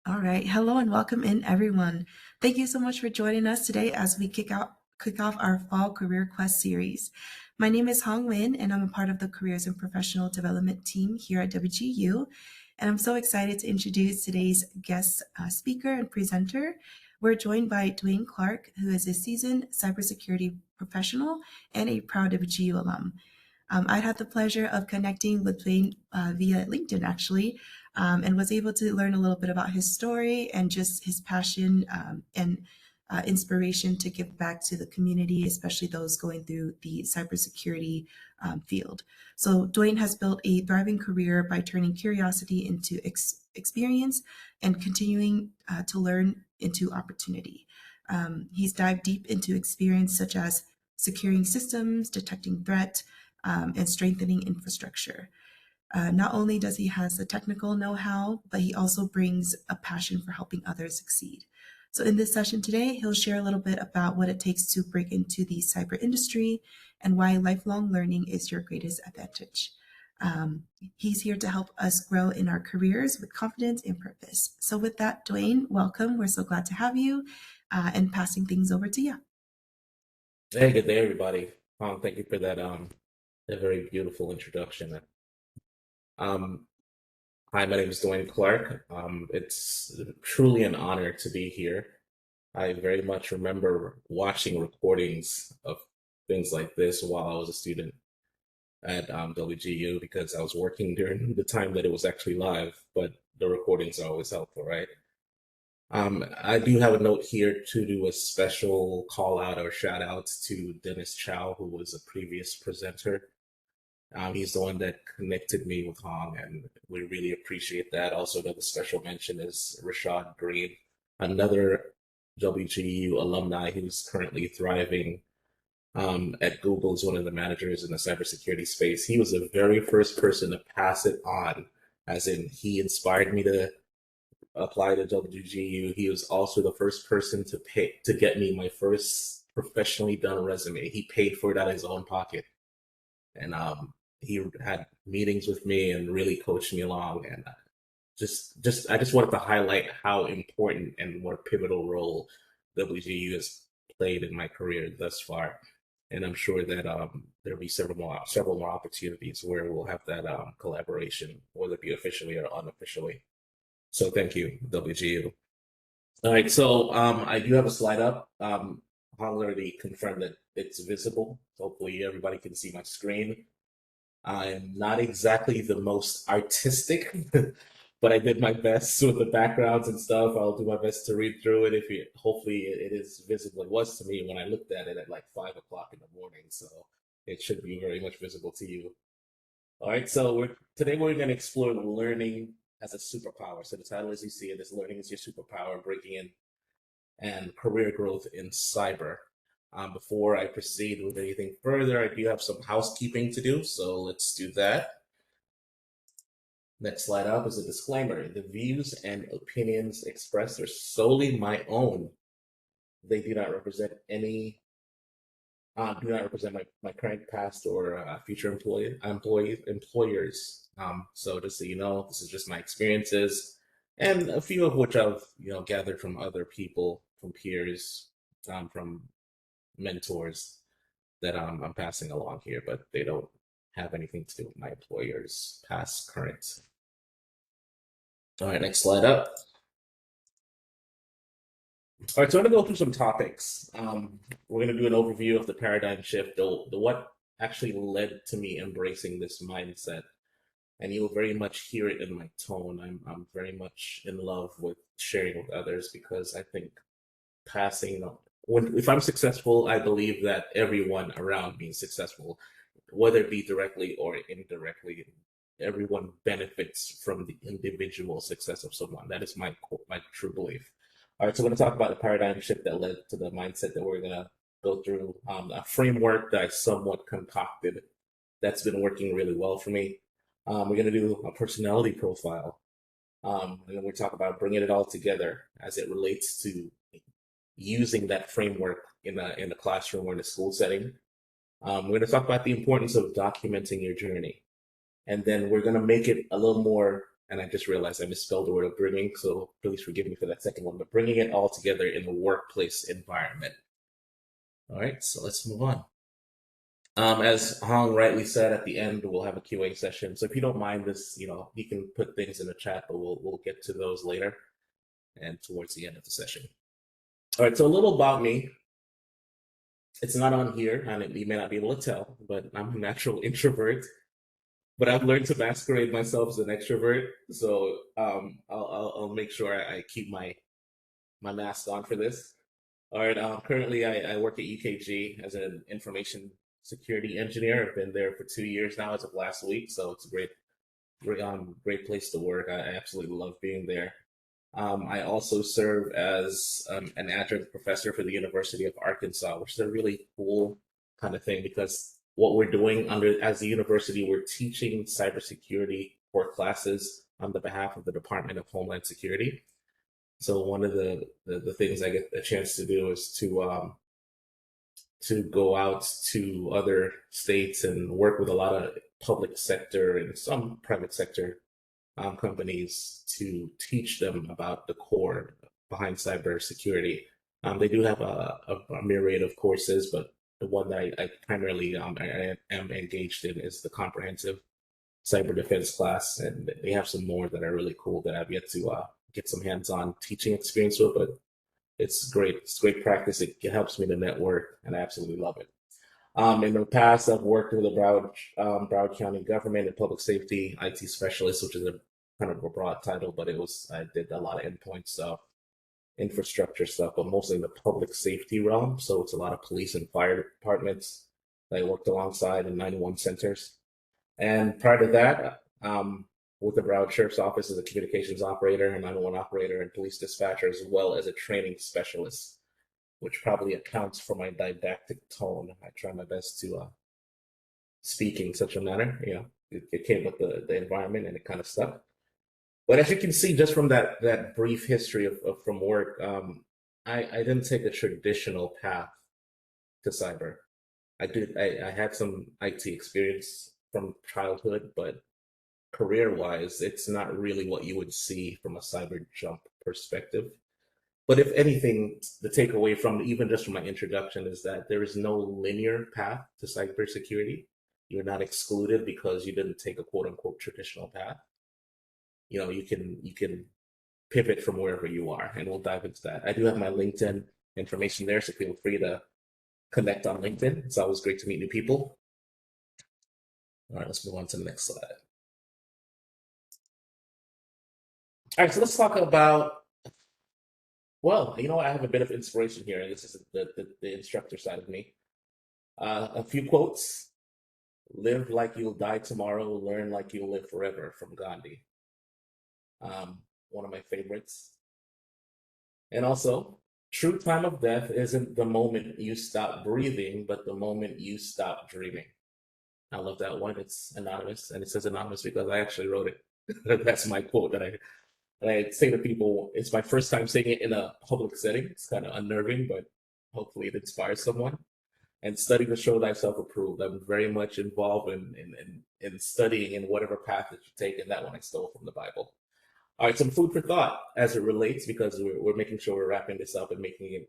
All right. Hello and welcome in, everyone. Thank you so much for joining us today as we kick off our Fall Career Quest series. My name is Hong Win, and I'm a part of the Careers and Professional Development team here at WGU. And I'm so excited to introduce today's guest speaker and presenter. We're joined by Dwayne Clark, who is a seasoned cybersecurity professional and a proud WGU alum. I had the pleasure of connecting with Dwayne via LinkedIn, actually, and was able to learn a little bit about his story and just his passion and inspiration to give back to the community, especially those going through the cybersecurity field. So, Dwayne has built a thriving career by turning curiosity into experience and continuing to learn into opportunity. He's dived deep into experience such as securing systems, detecting threat, and strengthening infrastructure. Not only does he has the technical know-how, but he also brings a passion for helping others succeed. So in this session today, he'll share a little bit about what it takes to break into the cyber industry and why lifelong learning is your greatest advantage. He's here to help us grow in our careers with confidence and purpose. So with that, Dwayne, welcome. We're so glad to have you and passing things over to you. Hey, good day, everybody. Thank you for that very beautiful introduction. Um, Hi, my name is Dwayne Clark. It's truly an honor to be here. I very much remember watching recordings of things like this while I was a student at WGU because I was working during the time that it was actually live, but the recordings are always helpful, right? I do have a note here to do a special call out or shout out to Dennis Chow, who was a previous presenter. He's the one that connected me with Hong, and we really appreciate that. Also, another special mention is Rashad Green, another WGU alumni who's currently thriving at Google as one of the managers in the cybersecurity space. He was the very first person to pass it on, as in he inspired me to apply to WGU. He was also the first person to pay to get me my first professionally done resume. He paid for it out of his own pocket, and he had meetings with me and really coached me along. And I just wanted to highlight how important and what a pivotal role WGU has played in my career thus far. And I'm sure that there'll be several more opportunities where we'll have that collaboration, whether it be officially or unofficially. So thank you, WGU. All right, so I do have a slide up. Hong already confirmed that it's visible. Hopefully everybody can see my screen. I'm not exactly the most artistic, but I did my best with the backgrounds and stuff. I'll do my best to read through it. If it, hopefully it is visible. It was to me when I looked at it at like 5 o'clock in the morning, so it should be very much visible to you. All right, so today we're going to explore learning as a superpower. So the title, as you see it, is "Learning is Your Superpower: Breaking In and Career Growth in Cyber." Before I proceed with anything further, I do have some housekeeping to do, so let's do that. Next slide up is a disclaimer. The views and opinions expressed are solely my own. They do not represent my current, past, or future employers. So just so you know, this is just my experiences, and a few of which I've gathered from other people, from peers, from mentors that I'm passing along here, but they don't have anything to do with my employers, past, current. All right, next slide up. All right, so I'm going to go through some topics. We're going to do an overview of the paradigm shift, the what actually led to me embracing this mindset. And you'll very much hear it in my tone. I'm very much in love with sharing with others because I think if I'm successful, I believe that everyone around me is successful, whether it be directly or indirectly. Everyone benefits from the individual success of someone. That is my true belief. All right, so we're going to talk about the paradigm shift that led to the mindset that we're going to go through, a framework that I somewhat concocted that's been working really well for me. We're going to do a personality profile, and then we talk about bringing it all together as it relates to using that framework in a classroom or in a school setting. We're going to talk about the importance of documenting your journey, and then we're going to make it a little more and I just realized I misspelled the word of bringing, so please forgive me for that second one, but bringing it all together in a workplace environment. All right, so let's move on. As Hong rightly said, at the end we'll have a QA session. So if you don't mind this, you can put things in the chat, but we'll get to those later and towards the end of the session. All right, so a little about me. It's not on here, and you may not be able to tell, but I'm a natural introvert. But I've learned to masquerade myself as an extrovert, so I'll make sure I keep my mask on for this. All right. Currently, I work at UKG as an information security engineer. I've been there for 2 years now as of last week, so it's a great place to work. I absolutely love being there. I also serve as an adjunct professor for the University of Arkansas, which is a really cool kind of thing because what we're doing as a university, we're teaching cybersecurity core classes on the behalf of the Department of Homeland Security. So one of the things I get a chance to do is to go out to other states and work with a lot of public sector and some private sector companies to teach them about the core behind cybersecurity. They do have a myriad of courses, but the one that I primarily I am engaged in is the comprehensive cyber defense class, and they have some more that are really cool that I've yet to get some hands-on teaching experience with, but it's great. It's great practice. It helps me to network, and I absolutely love it. In the past, I've worked with the Broward County government and public safety IT specialist, which is a kind of a broad title, but I did a lot of endpoint stuff, infrastructure stuff, but mostly in the public safety realm. So it's a lot of police and fire departments that I worked alongside in 91 centers. And prior to that, with the Broward Sheriff's Office as a communications operator and 911 operator and police dispatcher, as well as a training specialist, which probably accounts for my didactic tone. I try my best to speak in such a manner. It came with the environment and it kind of stuck. But as you can see, just from that brief history from work, I didn't take a traditional path to cyber. I had some IT experience from childhood, but career-wise, it's not really what you would see from a cyber jump perspective. But if anything, the takeaway from even just from my introduction is that there is no linear path to cybersecurity. You're not excluded because you didn't take a quote unquote traditional path. You can pivot from wherever you are, and we'll dive into that. I do have my LinkedIn information there, so feel free to connect on LinkedIn. It's always great to meet new people. All right, let's move on to the next slide. All right, so let's talk about, well, I have a bit of inspiration here, and this is the instructor side of me. A few quotes. Live like you'll die tomorrow, learn like you'll live forever, from Gandhi. One of my favorites. And also, true time of death isn't the moment you stop breathing, but the moment you stop dreaming. I love that one. It's anonymous, and it says anonymous because I actually wrote it. That's my quote that I say to people. It's my first time saying it in a public setting. It's kind of unnerving, but hopefully it inspires someone. And study to show thyself approved. I'm very much involved in studying in whatever path that you take, and that one I stole from the Bible. All right, some food for thought as it relates, because we're making sure we're wrapping this up and making it,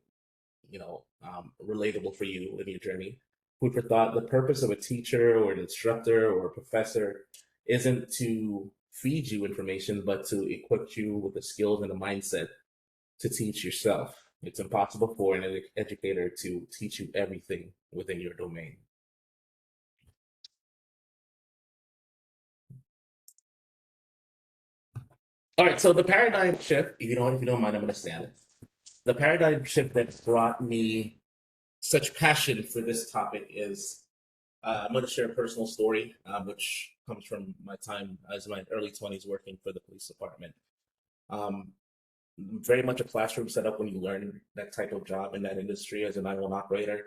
relatable for you in your journey. Food for thought: the purpose of a teacher or an instructor or a professor isn't to feed you information, but to equip you with the skills and the mindset to teach yourself. It's impossible for an educator to teach you everything within your domain. All right, so the paradigm shift, if you don't mind, I'm going to stand. The paradigm shift that brought me such passion for this topic is I'm going to share a personal story, which comes from my time as my early 20s working for the police department. Very much a classroom setup when you learn that type of job in that industry as a 911 operator.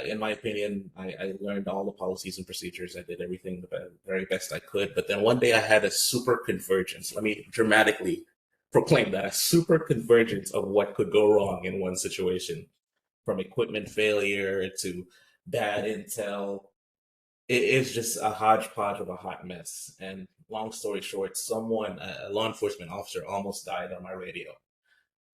In my opinion, I learned all the policies and procedures. I did everything the very best I could. But then one day I had a super convergence. Let me dramatically proclaim that: a super convergence of what could go wrong in one situation, from equipment failure to bad intel. It is just a hodgepodge of a hot mess. And long story short, someone, a law enforcement officer, almost died on my radio.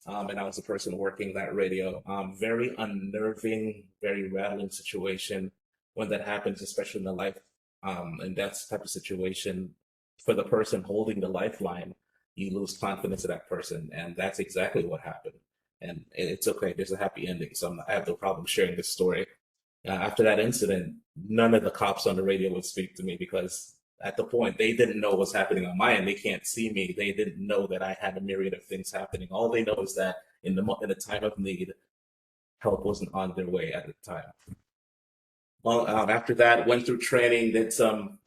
And I was the person working that radio. Very unnerving, very rattling situation when that happens, especially in the life and death type of situation. For the person holding the lifeline, you lose confidence in that person, and that's exactly what happened. And it's okay. There's a happy ending, so I have no problem sharing this story. After that incident, none of the cops on the radio would speak to me because at the point they didn't know what's happening on my end. They can't see me. They didn't know that I had a myriad of things happening. All they know is that in the time of need, help wasn't on their way at the time. Well, after that, went through training, did some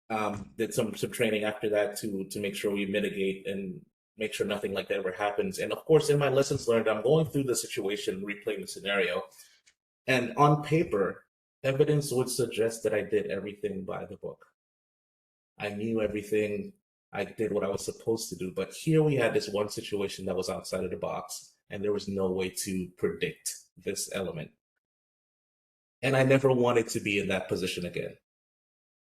training after that to make sure we mitigate and make sure nothing like that ever happens. And of course, in my lessons learned, I'm going through the situation, replaying the scenario, and on paper, evidence would suggest that I did everything by the book. I knew everything. I did what I was supposed to do. But here we had this one situation that was outside of the box, and there was no way to predict this element. And I never wanted to be in that position again.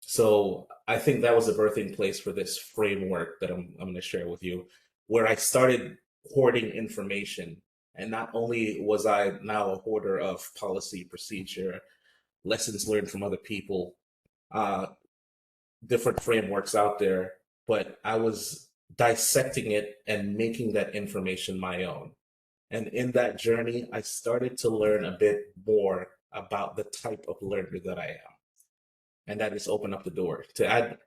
So I think that was the birthing place for this framework that I'm going to share with you, where I started hoarding information. And not only was I now a hoarder of policy, procedure, lessons learned from other people, uh, different frameworks out there, but I was dissecting it and making that information my own. And in that journey, I started to learn a bit more about the type of learner that I am. And that just opened up the door. To add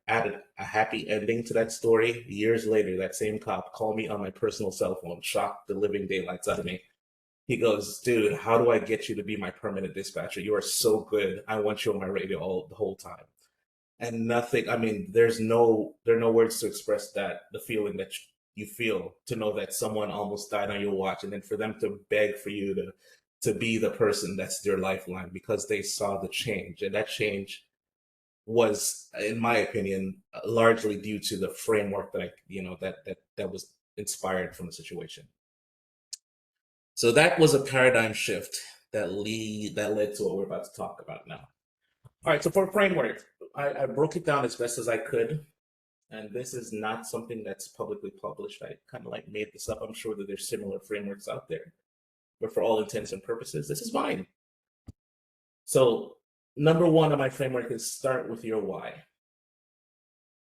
a happy ending to that story, years later, that same cop called me on my personal cell phone, shocked the living daylights out of me. He goes, dude, how do I get you to be my permanent dispatcher? You are so good. I want you on my radio the whole time. And nothing, I mean, there are no words to express that, the feeling that you feel to know that someone almost died on your watch, and then for them to beg for you to be the person that's their lifeline because they saw the change. And that change was, in my opinion, largely due to the framework that that was inspired from the situation. So that was a paradigm shift that led to what we're about to talk about now. All right, so for framework, I broke it down as best as I could, and this is not something that's publicly published. I kind of like made this up. I'm sure that there's similar frameworks out there, but for all intents and purposes, this is mine. So number one on my framework is start with your why.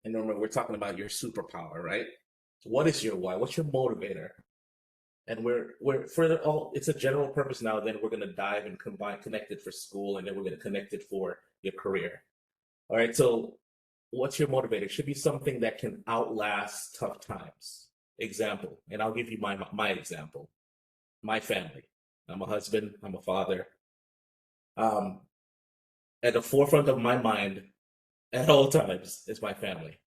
And remember, we're talking about your superpower, right? What is your why? What's your motivator? And we're further all it's a general purpose now, then we're gonna dive and combine connect it for school, and then we're gonna connect it for your career. All right, so what's your motivator? It should be something that can outlast tough times. Example, and I'll give you my example. My family. I'm a husband, I'm a father. Um, at the forefront of my mind at all times is my family.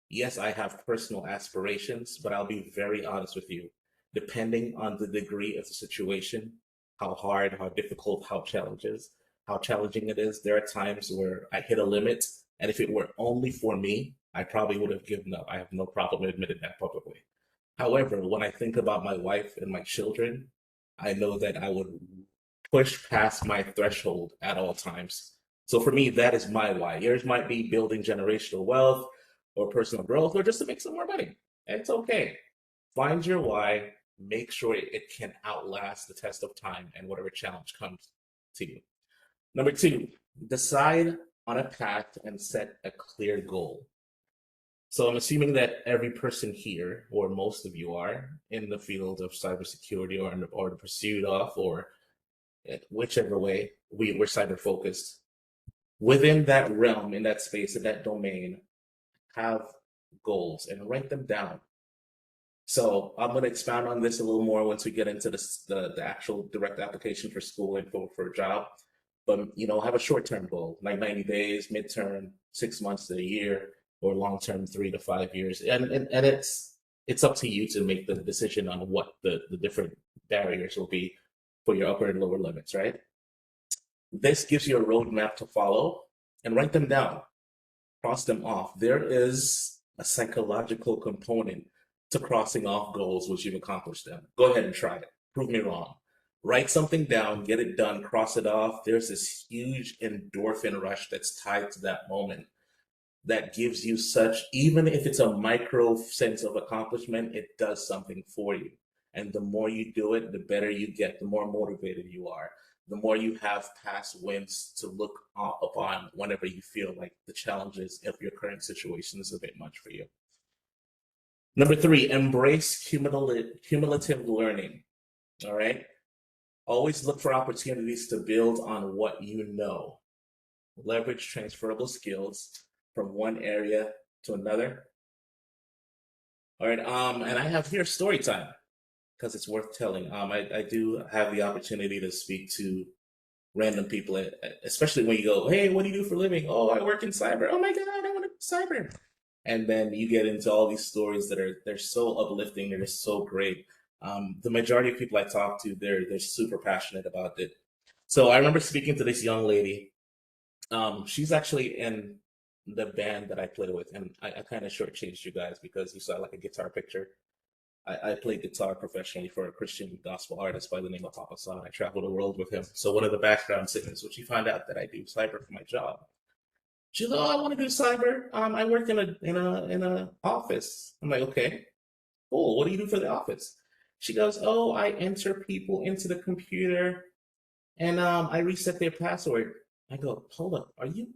Yes, I have personal aspirations, but I'll be very honest with you. Depending on the degree of the situation, how hard, how difficult, how challenging it is, there are times where I hit a limit. And if it were only for me, I probably would have given up. I have no problem admitting that publicly. However, when I think about my wife and my children, I know that I would push past my threshold at all times. So for me, that is my why. Yours might be building generational wealth or personal growth or just to make some more money. It's okay. Find your why, make sure it can outlast the test of time and whatever challenge comes to you. Number two, decide on a path and set a clear goal. So I'm assuming that every person here, or most of you are, in the field of cybersecurity or the pursuit of, or whichever way we're cyber focused. Within that realm, in that space, in that domain, have goals and write them down. So I'm going to expand on this a little more once we get into the actual direct application for school and for a job. But have a short-term goal, like 90 days, midterm, 6 months to a year, or long-term 3 to 5 years. And it's up to you to make the decision on what the different barriers will be for your upper and lower limits, right? This gives you a roadmap to follow and write them down, cross them off. There is a psychological component to crossing off goals once you've accomplished them. Go ahead and try it. Prove me wrong. Write something down, get it done, cross it off. There's this huge endorphin rush that's tied to that moment. that gives you such, even if it's a micro sense of accomplishment, it does something for you. And the more you do it, the better you get, the more motivated you are, the more you have past wins to look upon whenever you feel like the challenges of your current situation is a bit much for you. Number three, embrace cumulative learning. All right. Always look for opportunities to build on what you know. Leverage transferable skills from one area to another. All right. And I have here story time because it's worth telling. I do have the opportunity to speak to random people, especially when you go, "Hey, what do you do for a living?" "Oh, I work in cyber." "Oh my God, I want to do cyber." And then you get into all these stories that they're so uplifting, they're just so great. The majority of people I talk to, they're super passionate about it. So I remember speaking to this young lady. She's actually in the band that I play with, and I kind of shortchanged you guys because you saw like a guitar picture. I play guitar professionally for a Christian gospel artist by the name of Papa San. I travel the world with him. So one of the background singers, when she found out that I do cyber for my job, she's like, "Oh, I want to do cyber. I work in a office." I'm like, "Okay, cool. What do you do for the office?" She goes, "Oh, I enter people into the computer and I reset their password." I go, "Hold up, are you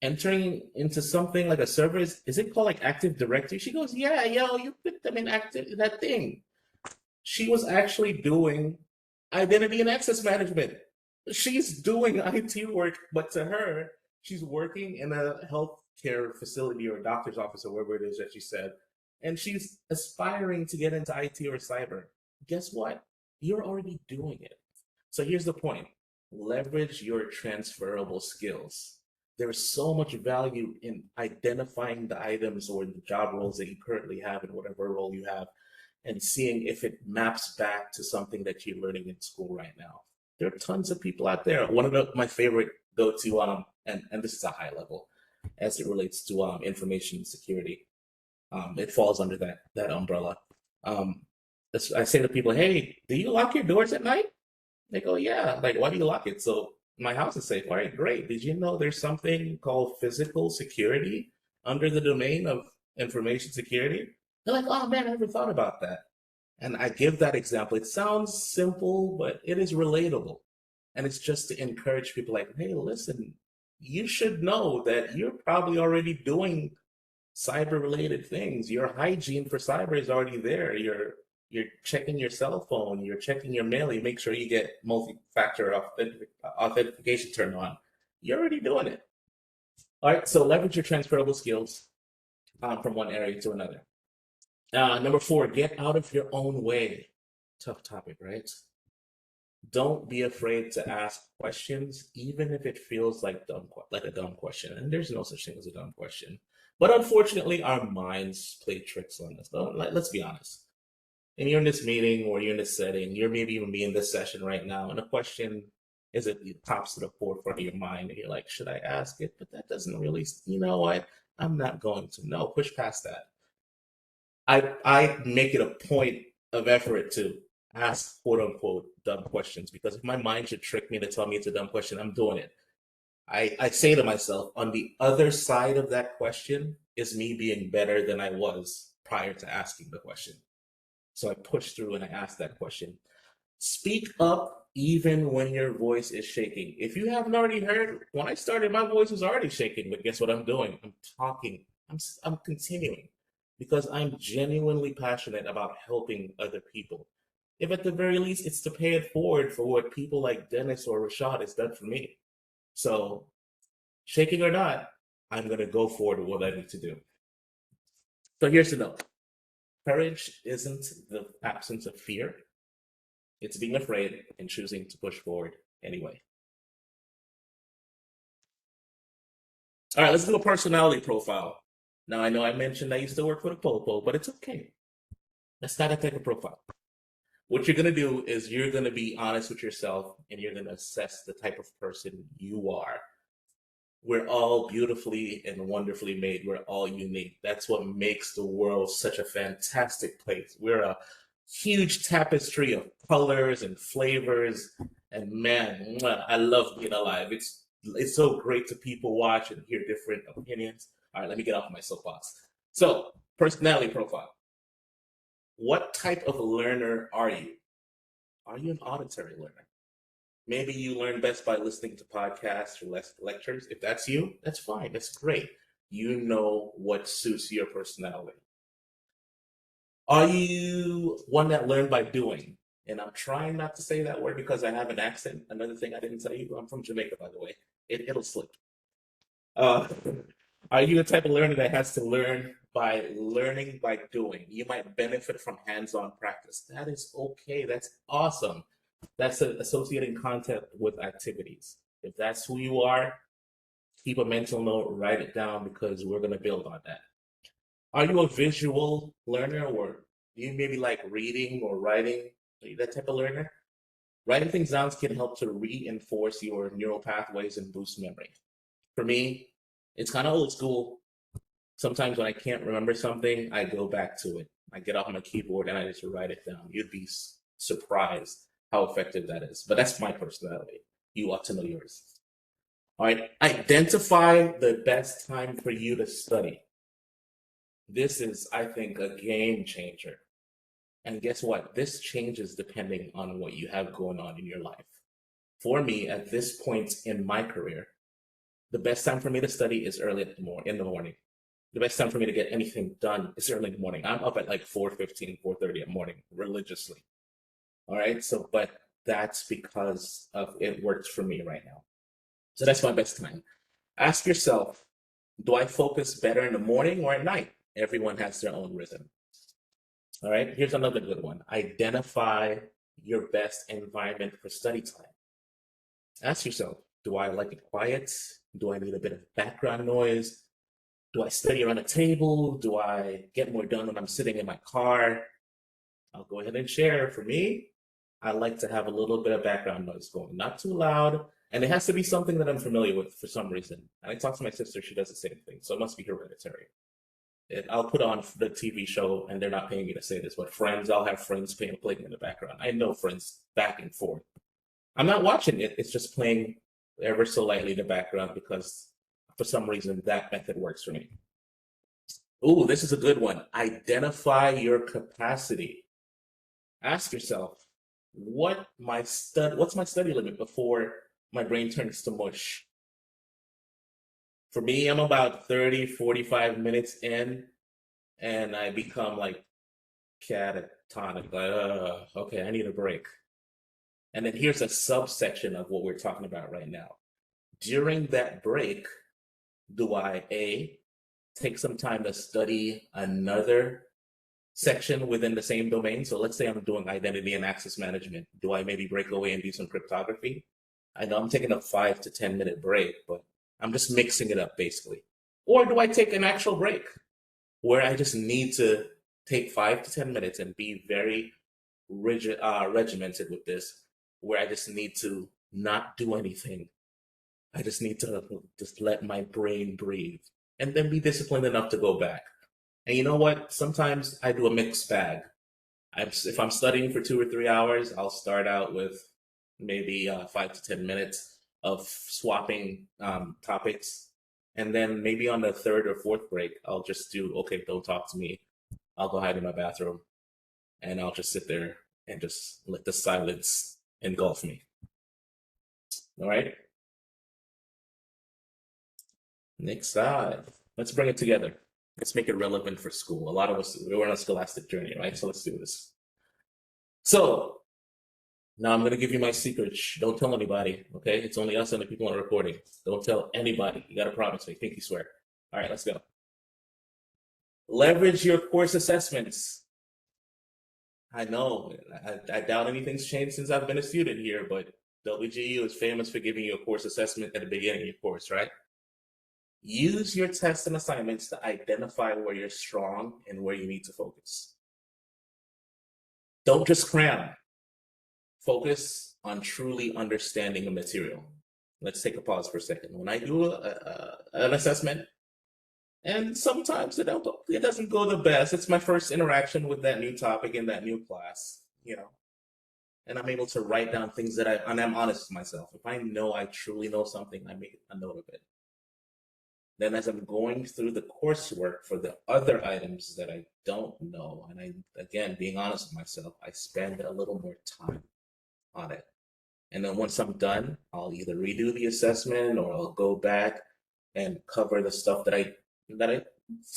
entering into something like a server? Is it called like Active Directory?" She goes, "Yeah, yo, you put them in active in that thing." She was actually doing identity and access management. She's doing IT work, but to her, she's working in a healthcare facility or a doctor's office or wherever it is that she said, and she's aspiring to get into IT or cyber. Guess what? You're already doing it. So here's the point: leverage your transferable skills. There's so much value in identifying the items or the job roles that you currently have in whatever role you have and seeing if it maps back to something that you're learning in school right now. There are tons of people out there. One of my favorite go-to, and this is a high level as it relates to information security. It falls under that umbrella. Um, I say to people, "Hey, do you lock your doors at night?" They go, "Yeah." Like, "Why do you lock it?" "So my house is safe." "All right, great. Did you know there's something called physical security under the domain of information security?" They're like, "Oh man, I never thought about that." And I give that example. It sounds simple, but it is relatable. And it's just to encourage people like, "Hey, listen, you should know that you're probably already doing cyber related things. Your hygiene for cyber is already there. You're checking your cell phone, you're checking your mail, you make sure you get multi-factor authentication turned on. You're already doing it." All right, so leverage your transferable skills from one area to another. Number four, get out of your own way. Tough topic, right? Don't be afraid to ask questions, even if it feels like a dumb question. And there's no such thing as a dumb question. But unfortunately, our minds play tricks on us. Let's be honest. And you're in this meeting or you're in this setting, you're maybe even be in this session right now, and a question it pops to the forefront of your mind, and you're like, "Should I ask it?" But that doesn't really, you know what? I'm not going to. No, push past that. I make it a point of effort to ask quote unquote dumb questions because if my mind should trick me to tell me it's a dumb question, I'm doing it. I say to myself, on the other side of that question is me being better than I was prior to asking the question. So I push through and I ask that question. Speak up even when your voice is shaking. If you haven't already heard, when I started, my voice was already shaking, but guess what I'm doing? I'm talking. I'm continuing because I'm genuinely passionate about helping other people. If at the very least it's to pay it forward for what people like Dennis or Rashad has done for me. So, shaking or not, I'm going to go forward with what I need to do. So here's the note. Courage isn't the absence of fear. It's being afraid and choosing to push forward anyway. All right, let's do a personality profile. Now, I know I mentioned I used to work for the Popo, but it's okay. That's not a type of profile. What you're going to do is you're going to be honest with yourself and you're going to assess the type of person you are. We're all beautifully and wonderfully made. We're all unique. That's what makes the world such a fantastic place. We're a huge tapestry of colors and flavors. And man, I love being alive. It's so great to people watch and hear different opinions. All right, let me get off my soapbox. So, personality profile. What type of learner are you? Are you an auditory learner? Maybe you learn best by listening to podcasts or lectures. If that's you, that's fine. That's great. You know what suits your personality. Are you one that learned by doing? And I'm trying not to say that word because I have an accent. Another thing I didn't tell you, I'm from Jamaica, by the way. It'll slip. Uh, are you the type of learner that has to learning by doing? You might benefit from hands-on practice. That is okay. That's awesome. That's associating content with activities. If that's who you are, keep a mental note, write it down because we're going to build on that. Are you a visual learner or do you maybe like reading or writing? Are you that type of learner? Writing things down can help to reinforce your neural pathways and boost memory. For me, it's kind of old school. Sometimes when I can't remember something, I go back to it. I get off my keyboard and I just write it down. You'd be surprised how effective that is. But that's my personality. You ought to know yours. All right. Identify the best time for you to study. This is, I think, a game changer. And guess what? This changes depending on what you have going on in your life. For me, at this point in my career, the best time for me to study is early in the morning. The best time for me to get anything done is early in the morning. I'm up at like 4:15, 4:30 in the morning religiously. All right. So, but that's because of it works for me right now. So that's my best time. Ask yourself, do I focus better in the morning or at night? Everyone has their own rhythm. All right. Here's another good one. Identify your best environment for study time. Ask yourself, do I like it quiet? Do I need a bit of background noise? Do I study around a table? Do I get more done when I'm sitting in my car? I'll go ahead and share. For me, I like to have a little bit of background noise going, not too loud. And it has to be something that I'm familiar with for some reason. And I talk to my sister, she does the same thing. So it must be hereditary. I'll put on the TV show, and they're not paying me to say this, but Friends, I'll have Friends playing in the background. I know Friends back and forth. I'm not watching it, it's just playing ever so lightly in the background because for some reason that method works for me. Ooh, this is a good one. Identify your capacity. Ask yourself, what's my study limit before my brain turns to mush? For me, I'm about 30, 45 minutes in, and I become like catatonic. Like, okay, I need a break. And then here's a subsection of what we're talking about right now. During that break, do I take some time to study another section within the same domain? So let's say I'm doing identity and access management. Do I maybe break away and do some cryptography? I know I'm taking a 5 to 10 minute break, but I'm just mixing it up basically. Or do I take an actual break where I just need to take 5 to 10 minutes and be very regimented with this, where I just need to not do anything. I just need to just let my brain breathe and then be disciplined enough to go back. And you know what? Sometimes I do a mixed bag. If I'm studying for 2 or 3 hours, I'll start out with maybe 5 to 10 minutes of swapping topics. And then maybe on the third or fourth break, I'll just do, okay, don't talk to me. I'll go hide in my bathroom and I'll just sit there and just let the silence engulf me. All right. Next slide. Let's bring it together. Let's make it relevant for school. A lot of us, we're on a scholastic journey, right? So let's do this. So now I'm going to give you my secret. Shh, don't tell anybody, okay? It's only us and the people on the recording. Don't tell anybody. You got to promise me. Pinky swear. All right, let's go. Leverage your course assessments. I know, I doubt anything's changed since I've been a student here, but WGU is famous for giving you a course assessment at the beginning of your course, right? Use your tests and assignments to identify where you're strong and where you need to focus. Don't just cram. Focus on truly understanding the material. Let's take a pause for a second. When I do an assessment, and sometimes it doesn't go the best. It's my first interaction with that new topic in that new class, and I'm able to write down things and I'm honest with myself. If I know I truly know something, I make a note of it. Then as I'm going through the coursework for the other items that I don't know, and again, being honest with myself, I spend a little more time on it. And then once I'm done, I'll either redo the assessment or I'll go back and cover the stuff that I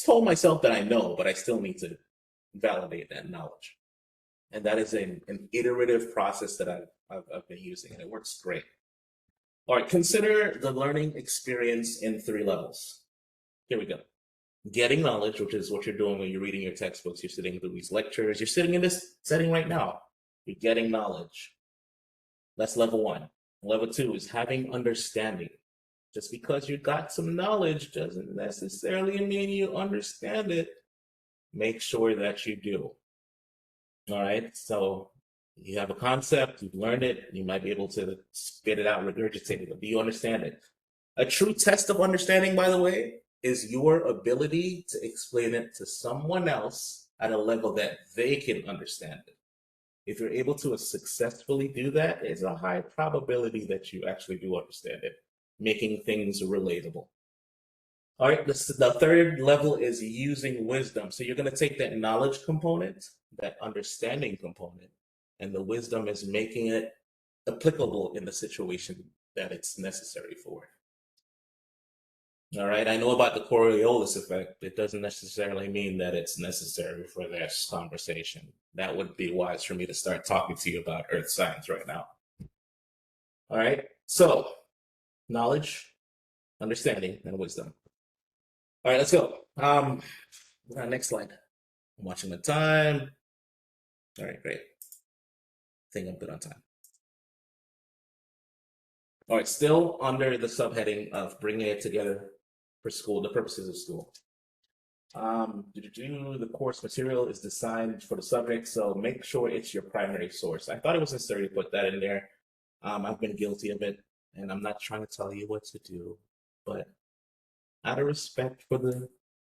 told myself that I know, but I still need to validate that knowledge. And that is an iterative process that I've been using, and it works great. All right, consider the learning experience in 3 levels. Here we go. Getting knowledge, which is what you're doing when you're reading your textbooks, you're sitting through these lectures, you're sitting in this setting right now. You're getting knowledge. That's level 1. Level 2 is having understanding. Just because you got some knowledge doesn't necessarily mean you understand it. Make sure that you do. All right, so you have a concept, you've learned it, you might be able to spit it out, regurgitate it, but do you understand it? A true test of understanding, by the way, is your ability to explain it to someone else at a level that they can understand it. If you're able to successfully do that, there's a high probability that you actually do understand it, making things relatable. All right, the third level is using wisdom. So you're going to take that knowledge component, that understanding component, and the wisdom is making it applicable in the situation that it's necessary for. All right, I know about the Coriolis effect. It doesn't necessarily mean that it's necessary for this conversation. That would be wise for me to start talking to you about earth science right now. All right, so knowledge, understanding, and wisdom. All right, let's go. Next slide. I'm watching the time. All right, great. I think I'm good on time. All right, still under the subheading of bringing it together for school, the purposes of school. The course material is designed for the subject, so make sure it's your primary source. I thought it was necessary to put that in there. I've been guilty of it, and I'm not trying to tell you what to do, but out of respect for the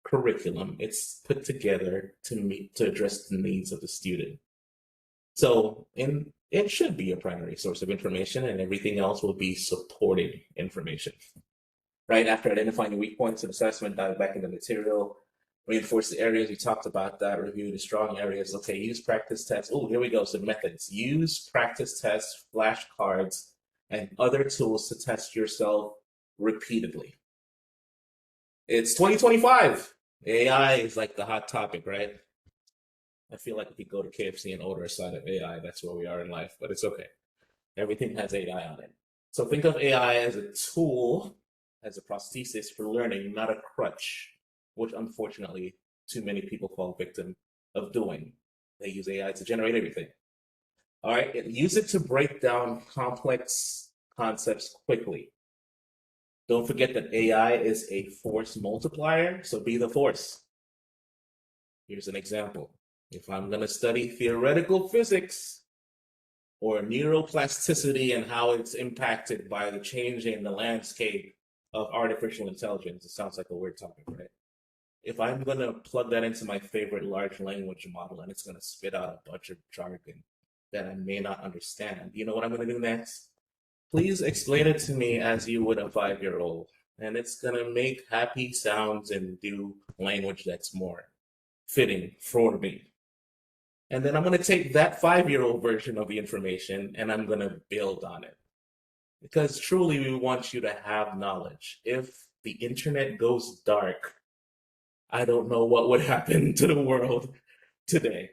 curriculum, it's put together to address the needs of the student. So it should be a primary source of information, and everything else will be supported information. Right after identifying the weak points in assessment, dive back into the material, reinforce the areas we talked about that, review the strong areas. Okay, use practice tests. Oh, here we go. Some methods. Use practice tests, flashcards, and other tools to test yourself repeatedly. It's 2025. AI is like the hot topic, right? I feel like if you go to KFC and order a side of AI, that's where we are in life, but it's okay. Everything has AI on it. So think of AI as a tool, as a prosthesis for learning, not a crutch, which unfortunately too many people fall victim of doing. They use AI to generate everything. All right, use it to break down complex concepts quickly. Don't forget that AI is a force multiplier, so be the force. Here's an example. If I'm going to study theoretical physics or neuroplasticity and how it's impacted by the change in the landscape of artificial intelligence, it sounds like a weird topic, right? If I'm going to plug that into my favorite large language model and it's going to spit out a bunch of jargon that I may not understand, you know what I'm going to do next? Please explain it to me as you would a 5-year-old. And it's going to make happy sounds and do language that's more fitting for me. And then I'm going to take that 5-year-old version of the information and I'm going to build on it. Because truly, we want you to have knowledge. If the internet goes dark, I don't know what would happen to the world today.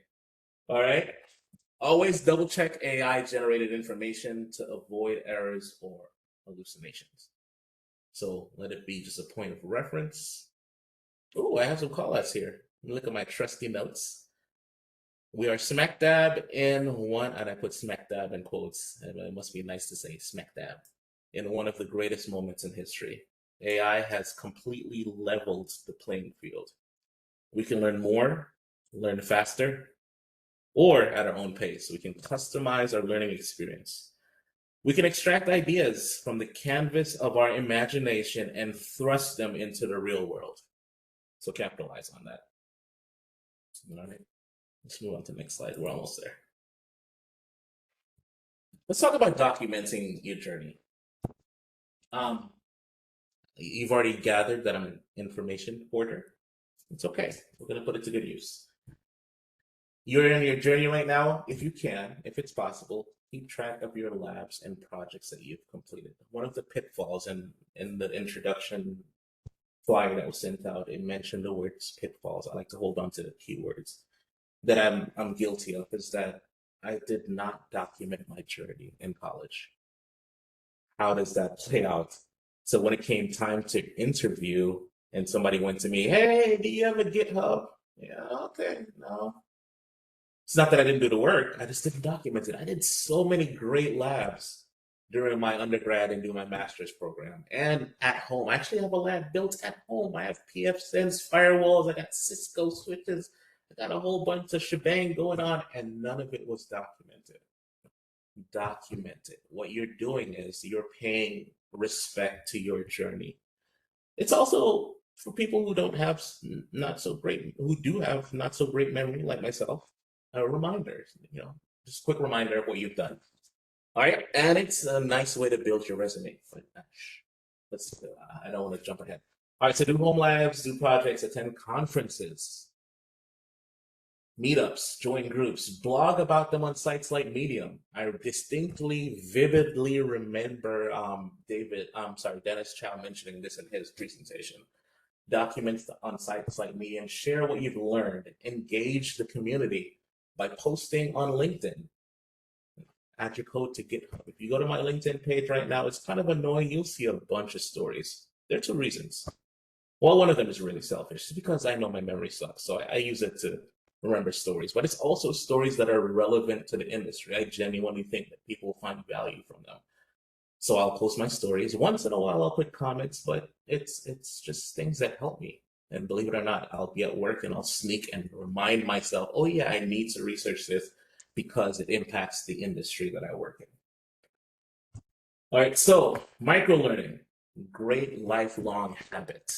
All right? Always double check AI generated information to avoid errors or hallucinations. So let it be just a point of reference. Oh, I have some callouts here. Let me look at my trusty notes. We are smack dab in one, and I put smack dab in quotes. It must be nice to say smack dab in one of the greatest moments in history. AI has completely leveled the playing field. We can learn more, learn faster, or at our own pace. We can customize our learning experience. We can extract ideas from the canvas of our imagination and thrust them into the real world. So capitalize on that. All right. Let's move on to the next slide. We're almost there. Let's talk about documenting your journey. You've already gathered that I'm an information hoarder. It's okay. We're going to put it to good use. You're in your journey right now. If you can, if it's possible, keep track of your labs and projects that you've completed. One of the pitfalls in the introduction flyer that was sent out, it mentioned the words pitfalls. I like to hold on to the keywords that I'm guilty of is that I did not document my journey in college. How does that play out? So when it came time to interview and somebody went to me, hey, do you have a GitHub? Yeah, okay, no. It's not that I didn't do the work, I just didn't document it. I did so many great labs during my undergrad and doing my master's program and at home. I actually have a lab built at home. I have PFSense firewalls, I got Cisco switches, I got a whole bunch of shebang going on, and none of it was documented. Document it. What you're doing is you're paying respect to your journey. It's also for people who don't have not so great, who do have not so great memory like myself, a reminder, just a quick reminder of what you've done. All right, and it's a nice way to build your resume. But let's, I don't want to jump ahead. All right, so do home labs, do projects, attend conferences, meetups, join groups, blog about them on sites like Medium. I distinctly, vividly remember Dennis Chow mentioning this in his presentation. Documents on sites like Medium, share what you've learned, engage the community by posting on LinkedIn. Add your code to GitHub. If you go to my LinkedIn page right now, it's kind of annoying. You'll see a bunch of stories. There are two reasons. Well, one of them is really selfish. It's because I know my memory sucks, so I use it to remember stories. But it's also stories that are relevant to the industry. I genuinely think that people will find value from them. So I'll post my stories. Once in a while, I'll put comments, but it's just things that help me. And believe it or not, I'll be at work and I'll sneak and remind myself, oh yeah, I need to research this because it impacts the industry that I work in. All right, so microlearning, great lifelong habit.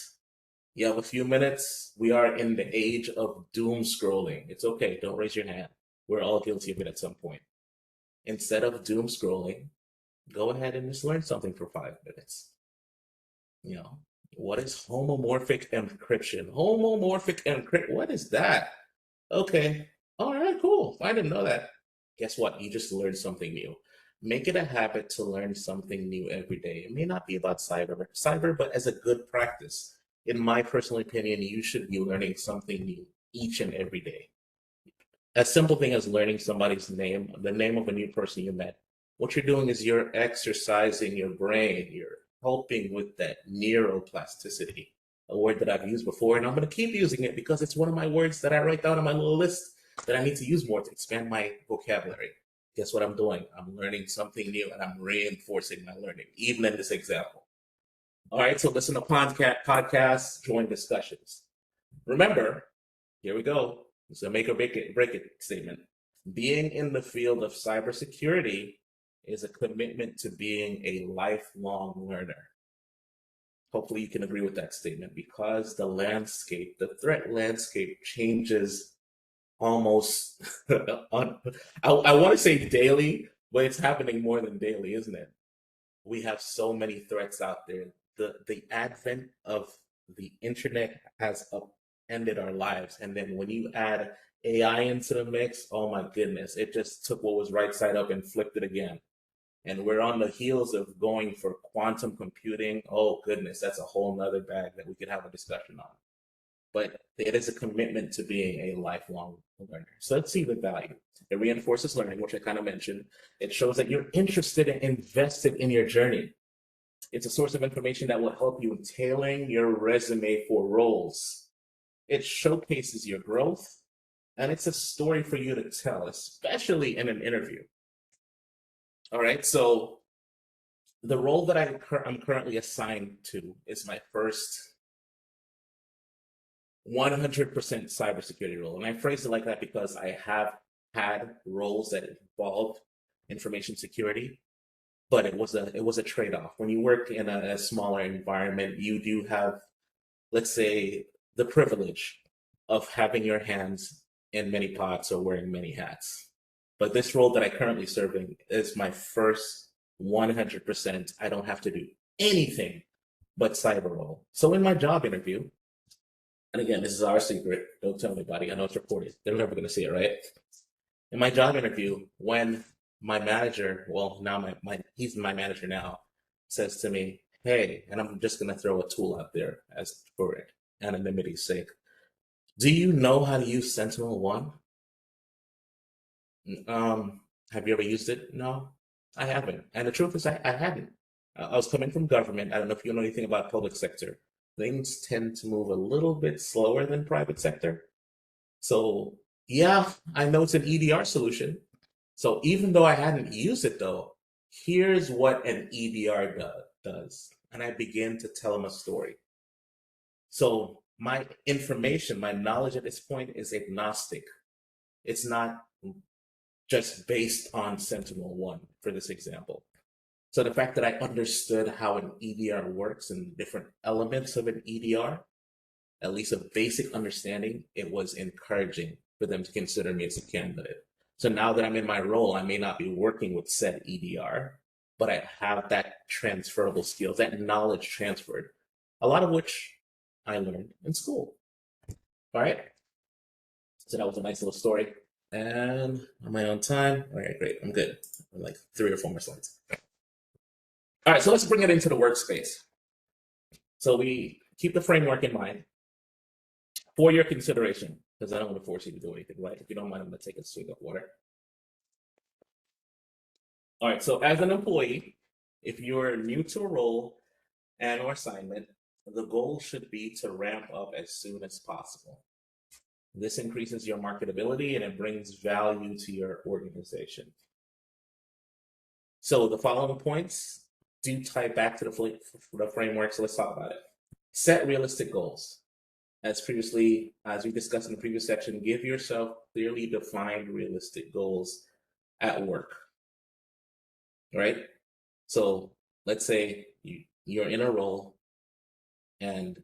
You have a few minutes. We are in the age of doom scrolling. It's okay, don't raise your hand. We're all guilty of it at some point. Instead of doom scrolling, go ahead and just learn something for 5 minutes. What is homomorphic encryption? Homomorphic encryption, what is that? Okay, all right, cool. I didn't know that. Guess what? You just learned something new. Make it a habit to learn something new every day. It may not be about cyber, but as a good practice. In my personal opinion, you should be learning something new each and every day. A simple thing as learning somebody's name, the name of a new person you met. What you're doing is you're exercising your brain. You're helping with that neuroplasticity, a word that I've used before, and I'm going to keep using it because it's one of my words that I write down on my little list that I need to use more to expand my vocabulary. Guess what I'm doing? I'm learning something new and I'm reinforcing my learning, even in this example. All right, so listen to podcasts, join discussions. Remember, here we go. It's a make or break it statement. Being in the field of cybersecurity is a commitment to being a lifelong learner. Hopefully you can agree with that statement because the threat landscape changes almost, I want to say daily, but it's happening more than daily, isn't it? We have so many threats out there. The advent of the internet has upended our lives. And then when you add AI into the mix, oh my goodness, it just took what was right side up and flipped it again. And we're on the heels of going for quantum computing. Oh goodness, that's a whole nother bag that we could have a discussion on. But it is a commitment to being a lifelong learner. So let's see the value. It reinforces learning, which I kind of mentioned. It shows that you're interested and invested in your journey. It's a source of information that will help you in tailoring your resume for roles. It showcases your growth, and it's a story for you to tell, especially in an interview. All right, so the role that I'm currently assigned to is my first 100% cybersecurity role. And I phrase it like that because I have had roles that involved information security, but it was a trade-off. When you work in a smaller environment, you do have, let's say, the privilege of having your hands in many pots or wearing many hats. But this role that I currently serve in is my first 100%. I don't have to do anything but cyber role. So in my job interview, and again, this is our secret. Don't tell anybody. I know it's recorded. They're never going to see it, right? In my job interview, when my manager, well, now he's my manager now, says to me, "Hey," and I'm just going to throw a tool out there as for anonymity's sake. "Do you know how to use Sentinel-1? Have you ever used it?" "No, I haven't." And the truth is, I hadn't. I was coming from government. I don't know if you know anything about public sector. Things tend to move a little bit slower than private sector. So, yeah, I know it's an EDR solution. So even though I hadn't used it though, here's what an EDR does. And I begin to tell him a story. So my information, my knowledge at this point is agnostic. It's not just based on Sentinel-1 for this example. So the fact that I understood how an EDR works and different elements of an EDR, at least a basic understanding, it was encouraging for them to consider me as a candidate. So now that I'm in my role, I may not be working with said EDR, but I have that transferable skills, that knowledge transferred, a lot of which I learned in school. All right. So that was a nice little story. And am I on time? All right, great. I'm good. I'm like 3 or 4 more slides. All right, so let's bring it into the workspace. So we keep the framework in mind for your consideration, because I don't want to force you to do anything, right? If you don't mind, I'm going to take a swig of water. All right, so as an employee, if you're new to a role and or assignment, the goal should be to ramp up as soon as possible. This increases your marketability and it brings value to your organization. So the following points do tie back to the framework, so let's talk about it. Set realistic goals. As we discussed in the previous section, give yourself clearly defined realistic goals at work, right? So let's say you're in a role and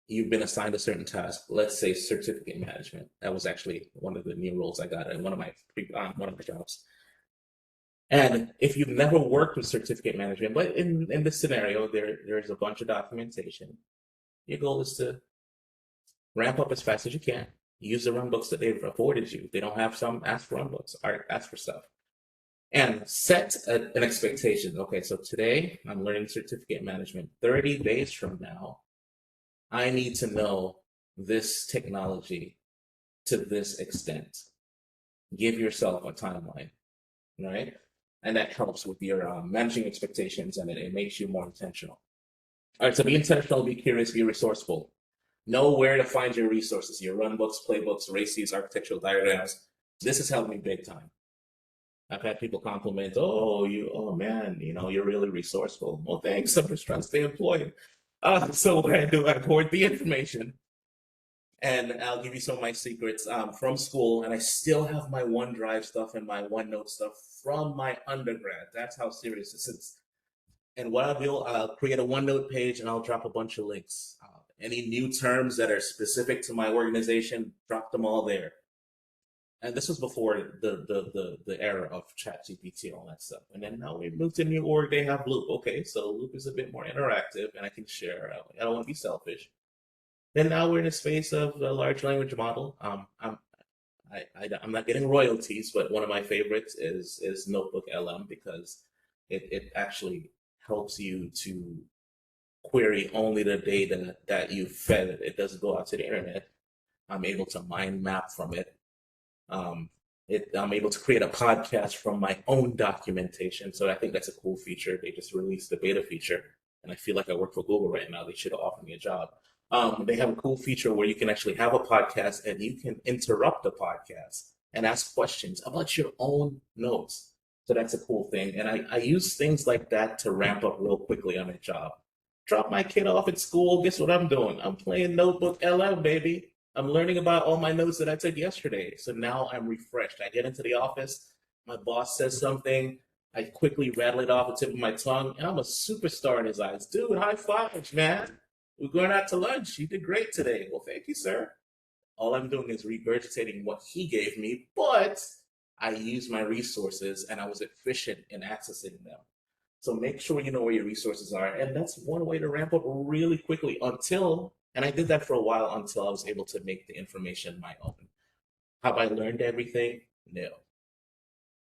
you've been assigned a certain task. Let's say certificate management. That was actually one of the new roles I got in one of my jobs. And if you've never worked with certificate management, but in this scenario, there's a bunch of documentation. Your goal is to ramp up as fast as you can. Use the run books that they've afforded you. If they don't have some, ask for run books or ask for stuff. And set an expectation. Okay, so today I'm learning certificate management. 30 days from now, I need to know this technology to this extent. Give yourself a timeline, right? And that helps with your managing expectations, and it makes you more intentional. All right, so be intentional, be curious, be resourceful. Know where to find your resources, your run books, playbooks, races, architectural diagrams. This has helped me big time. I've had people compliment, oh man, you're really resourceful. Well, thanks. I'm just trying to stay employed. So what I do, I hoard the information, and I'll give you some of my secrets from school. And I still have my OneDrive stuff and my OneNote stuff from my undergrad. That's how serious this is. And what I'll do, I'll create a OneNote page and I'll drop a bunch of links. Any new terms that are specific to my organization, drop them all there. And this was before the era of ChatGPT and all that stuff. And then now we moved to new org, they have Loop. Okay, so Loop is a bit more interactive and I can share. I don't want to be selfish. Then now we're in a space of a large language model. I'm not getting royalties, but one of my favorites is Notebook LM because it actually helps you to query only the data that you fed it. It doesn't go out to the internet. I'm able to mind map from it. I'm able to create a podcast from my own documentation. So I think that's a cool feature. They just released the beta feature, and I feel like I work for Google right now. They should have offered me a job. They have a cool feature where you can actually have a podcast and you can interrupt the podcast and ask questions about your own notes. So that's a cool thing. And I use things like that to ramp up real quickly on a job. Drop my kid off at school. Guess what I'm doing? I'm playing Notebook LM, baby. I'm learning about all my notes that I took yesterday. So now I'm refreshed. I get into the office, my boss says something, I quickly rattle it off the tip of my tongue, and I'm a superstar in his eyes. Dude, high fives, man. We're going out to lunch. You did great today. Well, thank you, sir. All I'm doing is regurgitating what he gave me, but I used my resources and I was efficient in accessing them. So make sure you know where your resources are. And that's one way to ramp up really quickly until, and I did that for a while until I was able to make the information my own. Have I learned everything? No.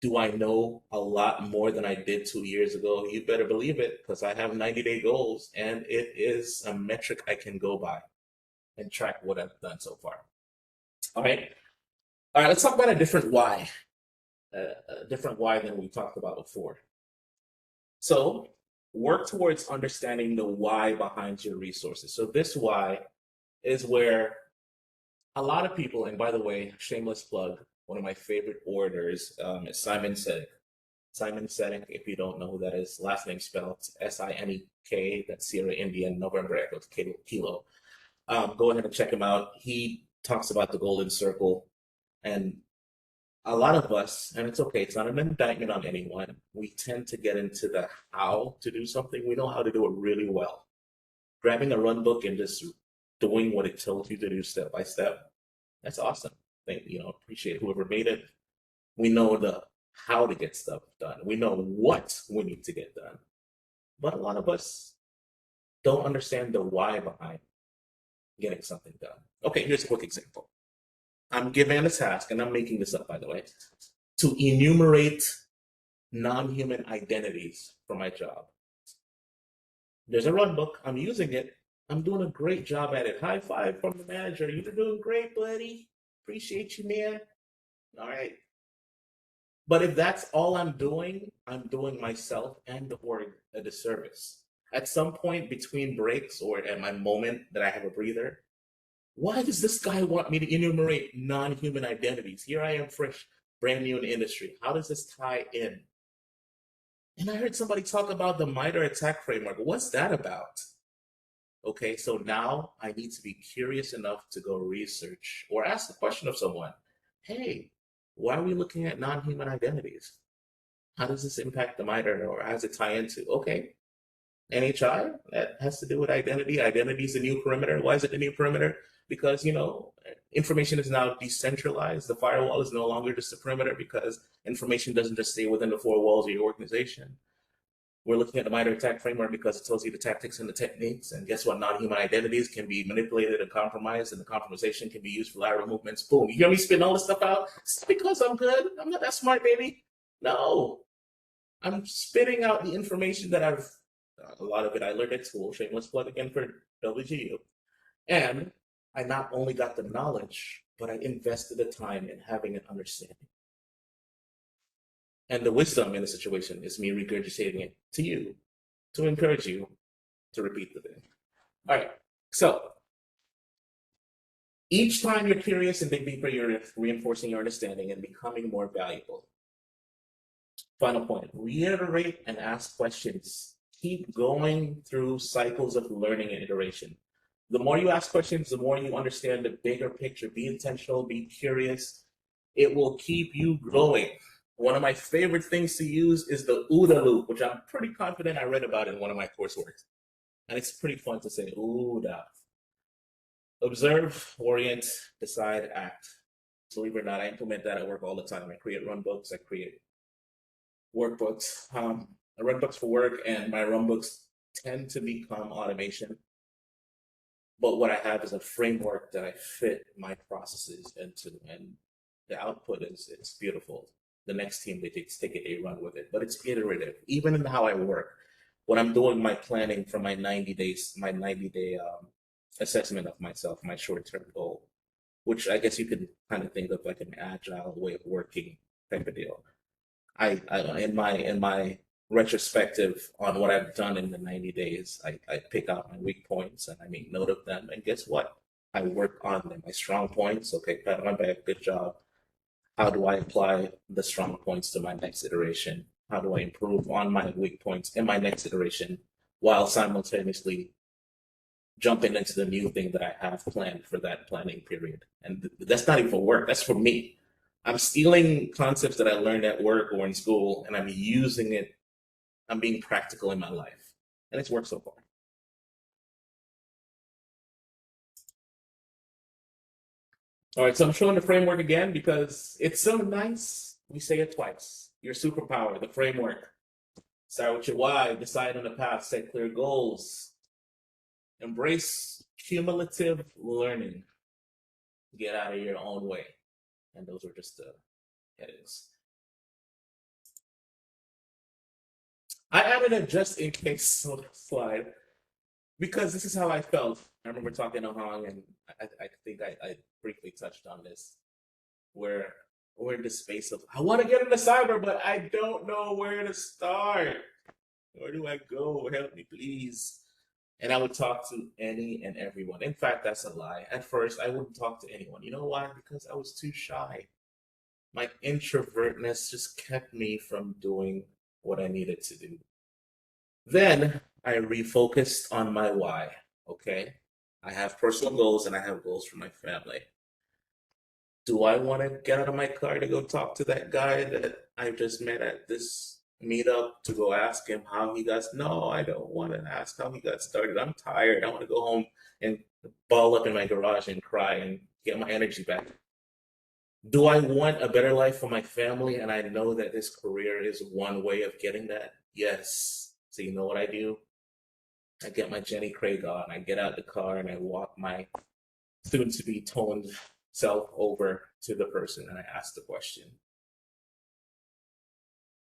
Do I know a lot more than I did 2 years ago? You better believe it, because I have 90-day goals and it is a metric I can go by and track what I've done so far. All right. All right, let's talk about a different why, a different why than we talked about before. So work towards understanding the why behind your resources. So this why is where a lot of people, and by the way, shameless plug, one of my favorite orators is Simon Sinek. Simon Sinek, if you don't know who that is, last name spelled Sinek, that's Sierra Indian, November Echo, Kilo. Go ahead and check him out. He talks about the golden circle, and a lot of us, and it's okay, it's not an indictment on anyone, we tend to get into the how to do something. We know how to do it really well. Grabbing a run book and just doing what it tells you to do step by step, that's awesome. Appreciate whoever made it. We know the how to get stuff done. We know what we need to get done. But a lot of us don't understand the why behind getting something done. Okay, here's a quick example. I'm given a task, and I'm making this up, by the way, to enumerate non-human identities for my job. There's a run book. I'm using it. I'm doing a great job at it. High five from the manager. You're doing great, buddy. Appreciate you, man. All right. But if that's all I'm doing myself and the org a disservice. At some point between breaks or at my moment that I have a breather, why does this guy want me to enumerate non-human identities? Here I am fresh, brand new in the industry. How does this tie in? And I heard somebody talk about the MITRE ATT&CK framework. What's that about? Okay, so now I need to be curious enough to go research or ask the question of someone. Hey, why are we looking at non-human identities? How does this impact the MITRE, or how does it tie into? Okay, NHI, that has to do with identity. Identity is the new perimeter. Why is it the new perimeter? Because, information is now decentralized. The firewall is no longer just a perimeter because information doesn't just stay within the four walls of your organization. We're looking at the MITRE ATT&CK framework because it tells you the tactics and the techniques. And guess what? Non-human identities can be manipulated and compromised, and the compromisation can be used for lateral movements. Boom. You hear me spitting all this stuff out? It's because I'm good. I'm not that smart, baby. No. I'm spitting out the information that a lot of it I learned at school. Shameless plug again for WGU. And I not only got the knowledge, but I invested the time in having an understanding. And the wisdom in the situation is me regurgitating it to you, to encourage you to repeat the thing. All right, so each time you're curious and dig deeper, you're reinforcing your understanding and becoming more valuable. Final point, reiterate and ask questions. Keep going through cycles of learning and iteration. The more you ask questions, the more you understand the bigger picture. Be intentional, be curious. It will keep you growing. One of my favorite things to use is the OODA loop, which I'm pretty confident I read about in one of my coursework. And it's pretty fun to say OODA. Observe, orient, decide, act. Believe it or not, I implement that at work all the time. I create run books, I create workbooks. I run books for work, and my run books tend to become automation. But what I have is a framework that I fit my processes into, and the output it's beautiful. The next team, they take it, they run with it, but it's iterative. Even in how I work, when I'm doing my planning for my 90 days, my 90-day assessment of myself, my short-term goal, which I guess you could kind of think of like an agile way of working type of deal. I in my retrospective on what I've done in the 90 days, I pick out my weak points and I make note of them. And guess what? I work on them. My strong points, okay, pat my back, good job. How do I apply the strong points to my next iteration? How do I improve on my weak points in my next iteration while simultaneously jumping into the new thing that I have planned for that planning period? And that's not even for work, that's for me. I'm stealing concepts that I learned at work or in school, and I'm using it. I'm being practical in my life, and it's worked so far. All right, so I'm showing the framework again because it's so nice. We say it twice. Your superpower, the framework. Start with your why, decide on the path, set clear goals, embrace cumulative learning, get out of your own way. And those are just the headings. I added a just in case slide because this is how I felt. I remember talking to Hong, and I think I briefly touched on this, where we're in the space of, I want to get into cyber, but I don't know where to start. Where do I go? Help me, please. And I would talk to any and everyone. In fact, that's a lie. At first, I wouldn't talk to anyone. You know why? Because I was too shy. My introvertness just kept me from doing what I needed to do. Then I refocused on my why. Okay. I have personal goals and I have goals for my family. Do I want to get out of my car to go talk to that guy that I just met at this meetup to go ask him how he got? No, I don't want to ask how he got started. I'm tired. I want to go home and ball up in my garage and cry and get my energy back. Do I want a better life for my family? And I know that this career is one way of getting that. Yes. So you know what I do? I get my Jenny Craig on. I get out the car and I walk my soon-to-be toned self over to the person and I ask the question,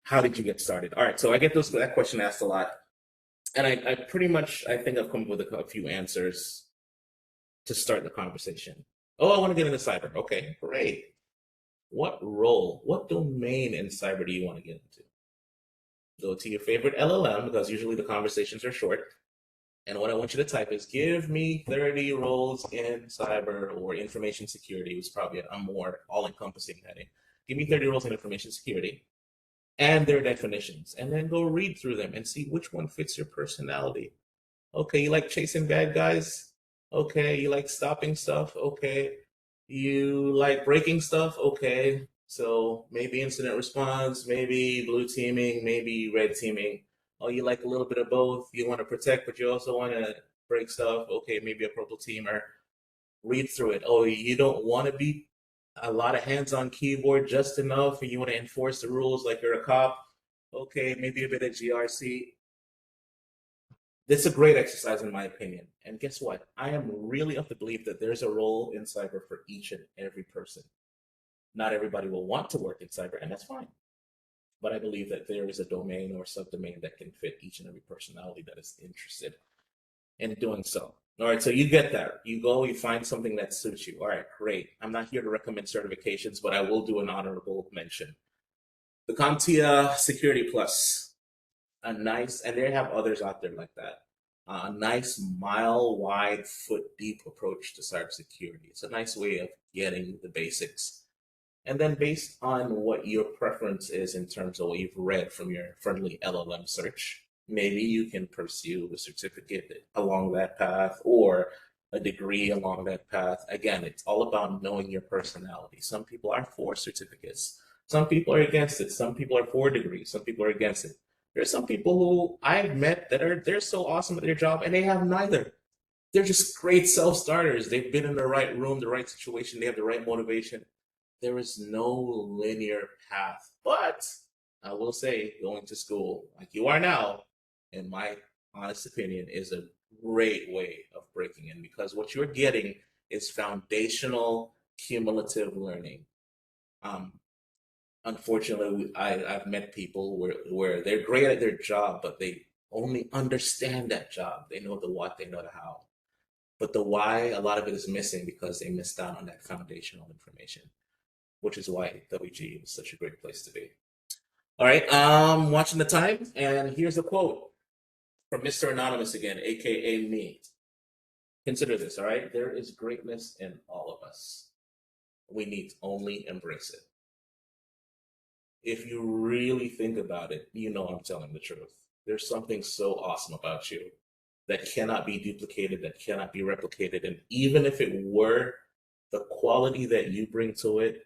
how did you get started? All right, so I get that question asked a lot. And I pretty much, I think I've come up with a few answers to start the conversation. Oh, I want to get into cyber. Okay, great. What role, what domain in cyber do you want to get into? Go to your favorite LLM, because usually the conversations are short. And what I want you to type is, give me 30 roles in cyber or information security. It was probably a more all-encompassing heading. Give me 30 roles in information security and their definitions. And then go read through them and see which one fits your personality. Okay, you like chasing bad guys? Okay, you like stopping stuff? Okay. You like breaking stuff? Okay. So maybe incident response, maybe blue teaming, maybe red teaming. Oh, you like a little bit of both. You want to protect, but you also want to break stuff. Okay, maybe a purple teamer. Read through it. Oh, you don't want to be a lot of hands on keyboard, just enough, and you want to enforce the rules like you're a cop. Okay, maybe a bit of GRC. This is a great exercise in my opinion. And guess what? I am really of the belief that there's a role in cyber for each and every person. Not everybody will want to work in cyber, and that's fine. But I believe that there is a domain or subdomain that can fit each and every personality that is interested in doing so. All right, so you get that. You go, you find something that suits you. All right, great. I'm not here to recommend certifications, but I will do an honorable mention. The CompTIA Security Plus, a nice, and they have others out there like that. A nice mile wide, foot deep approach to cybersecurity. It's a nice way of getting the basics. And then based on what your preference is in terms of what you've read from your friendly LLM search, maybe you can pursue a certificate along that path or a degree along that path. Again, it's all about knowing your personality. Some people are for certificates. Some people are against it. Some people are for degrees. Some people are against it. There's some people who I've met that they're so awesome at their job and they have neither. They're just great self-starters. They've been in the right room, the right situation. They have the right motivation. There is no linear path. But I will say, going to school like you are now, in my honest opinion, is a great way of breaking in, because what you're getting is foundational cumulative learning. Unfortunately, I've met people where they're great at their job, but they only understand that job. They know the what, they know the how. But the why, a lot of it is missing because they missed out on that foundational information, which is why WG is such a great place to be. All right, watching the time, and here's a quote from Mr. Anonymous again, aka me. Consider this, all right? There is greatness in all of us. We need to only embrace it. If you really think about it, you know I'm telling the truth. There's something so awesome about you that cannot be duplicated, that cannot be replicated. And even if it were, the quality that you bring to it,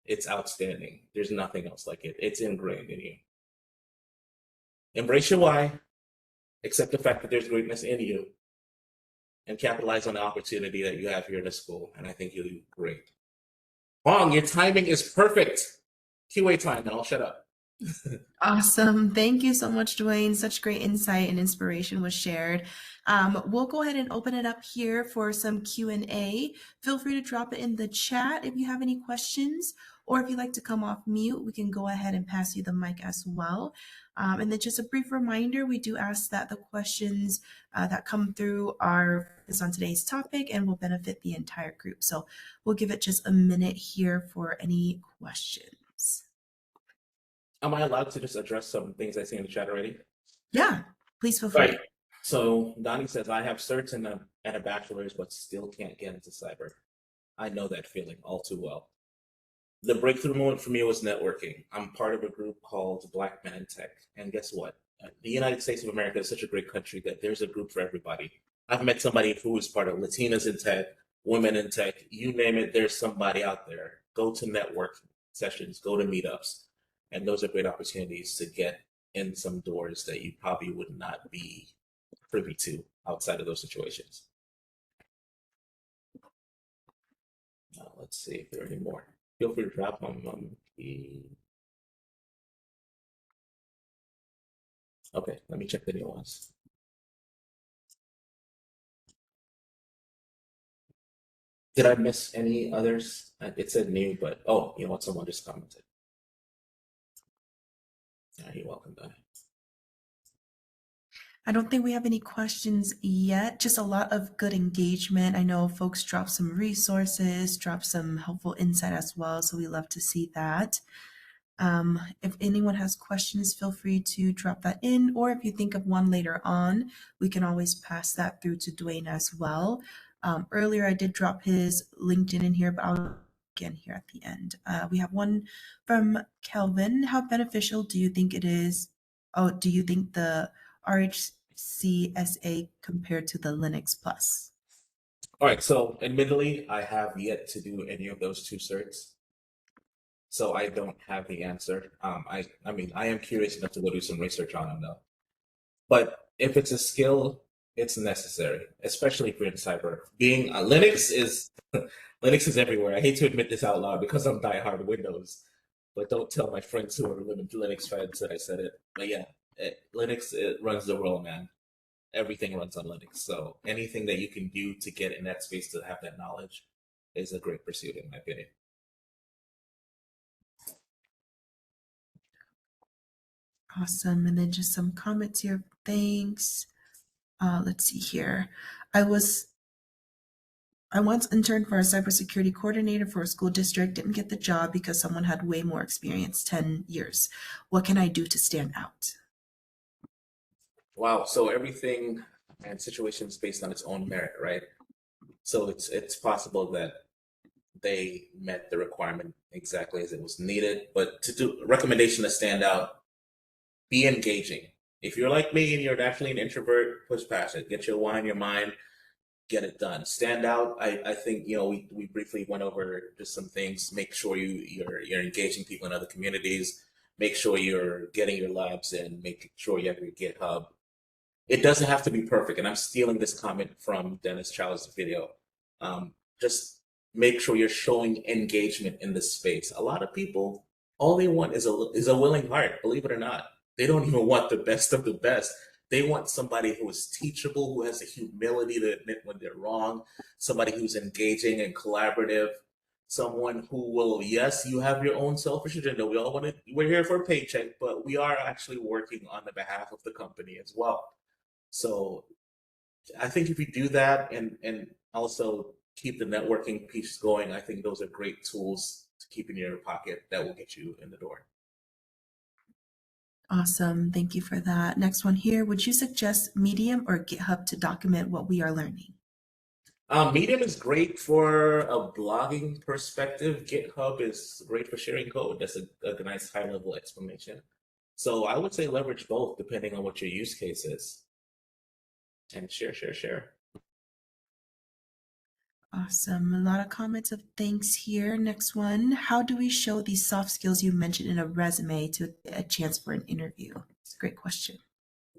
it's outstanding. There's nothing else like it. It's ingrained in you. Embrace your why, accept the fact that there's greatness in you, and capitalize on the opportunity that you have here at the school. And I think you'll do great. Hong, your timing is perfect. QA time, and I'll shut up. Awesome. Thank you so much, Dwayne. Such great insight and inspiration was shared. We'll go ahead and open it up here for some Q&A. Feel free to drop it in the chat if you have any questions, or if you'd like to come off mute, we can go ahead and pass you the mic as well. And then just a brief reminder, we do ask that the questions that come through are focused on today's topic and will benefit the entire group. So we'll give it just a minute here for any questions. Am I allowed to just address some things I see in the chat already? Yeah, please feel Right. free. So Donnie says, I have certs and a bachelor's, but still can't get into cyber. I know that feeling all too well. The breakthrough moment for me was networking. I'm part of a group called Black Men in Tech. And guess what? The United States of America is such a great country that there's a group for everybody. I've met somebody who is part of Latinas in Tech, women in tech, you name it, there's somebody out there. Go to networking sessions, go to meetups. And those are great opportunities to get in some doors that you probably would not be privy to outside of those situations. Let's see if there are any more. Feel free to drop them. Okay, let me check the new ones. Did I miss any others? It said new, but oh, you know what? Someone just commented. Yeah, you're welcome, Donnie. I don't think we have any questions yet, just a lot of good engagement. I know folks dropped some resources, dropped some helpful insight as well, so we love to see that. If anyone has questions, feel free to drop that in, or if you think of one later on, we can always pass that through to Dwayne as well. Earlier, I did drop his LinkedIn in here, but I'll again here at the end. We have one from Kelvin. How beneficial do you think it is? Oh, do you think the RHCSA compared to the Linux Plus? All right, so admittedly, I have yet to do any of those two certs, so I don't have the answer. I mean, I am curious enough to go do some research on them though. But if it's a skill, it's necessary, especially if you're in cyber. Being Linux is Linux is everywhere. I hate to admit this out loud because I'm diehard Windows, but don't tell my friends who are Linux fans that I said it. But yeah, Linux it runs the world, man. Everything runs on Linux. So anything that you can do to get in that space to have that knowledge is a great pursuit, in my opinion. Awesome. And then just some comments here. Thanks. Let's see here. I was I once interned for a cybersecurity coordinator for a school district, didn't get the job because someone had way more experience, 10 years. What can I do to stand out? Wow. So everything and situations based on its own merit, right? So it's possible that they met the requirement exactly as it was needed. But to do recommendation to stand out, be engaging. If you're like me and you're naturally an introvert, push past it. Get your why in your mind, get it done. Stand out. I think we briefly went over just some things. Make sure you're engaging people in other communities. Make sure you're getting your labs in. Make sure you have your GitHub. It doesn't have to be perfect, and I'm stealing this comment from Dennis Child's video. Just make sure you're showing engagement in this space. A lot of people, all they want is a willing heart. Believe it or not, they don't even want the best of the best. They want somebody who is teachable, who has the humility to admit when they're wrong, somebody who's engaging and collaborative, someone who will, yes, you have your own selfish agenda. We all want to, we're here for a paycheck, but we are actually working on the behalf of the company as well. So I think if you do that and also keep the networking piece going, I think those are great tools to keep in your pocket that will get you in the door. Awesome. Thank you for that. Next one here. Would you suggest Medium or GitHub to document what we are learning? Medium is great for a blogging perspective. GitHub is great for sharing code. That's a nice high level explanation. So I would say leverage both depending on what your use case is. And share. Awesome. A lot of comments of thanks here. Next one. How do we show these soft skills you mentioned in a resume to get a chance for an interview? It's a great question.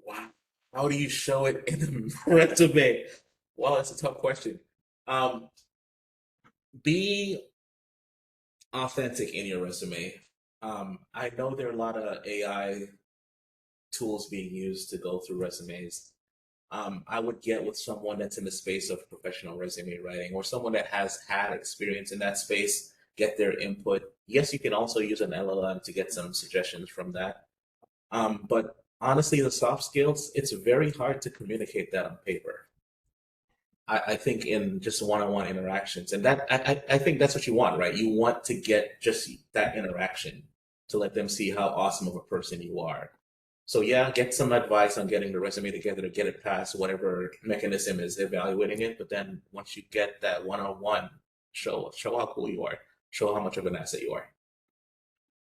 Wow. How do you show it in a resume? Wow, that's a tough question. Um, be authentic in your resume. I know there are a lot of AI tools being used to go through resumes. I would get with someone that's in the space of professional resume writing or someone that has had experience in that space, get their input. Yes, you can also use an LLM to get some suggestions from that. But honestly, the soft skills, it's very hard to communicate that on paper. I think in just one-on-one interactions, and that I think that's what you want, right? You want to get just that interaction to let them see how awesome of a person you are. So yeah, get some advice on getting the resume together to get it past whatever mechanism is evaluating it. But then once you get that one-on-one, show how cool you are, show how much of an asset you are.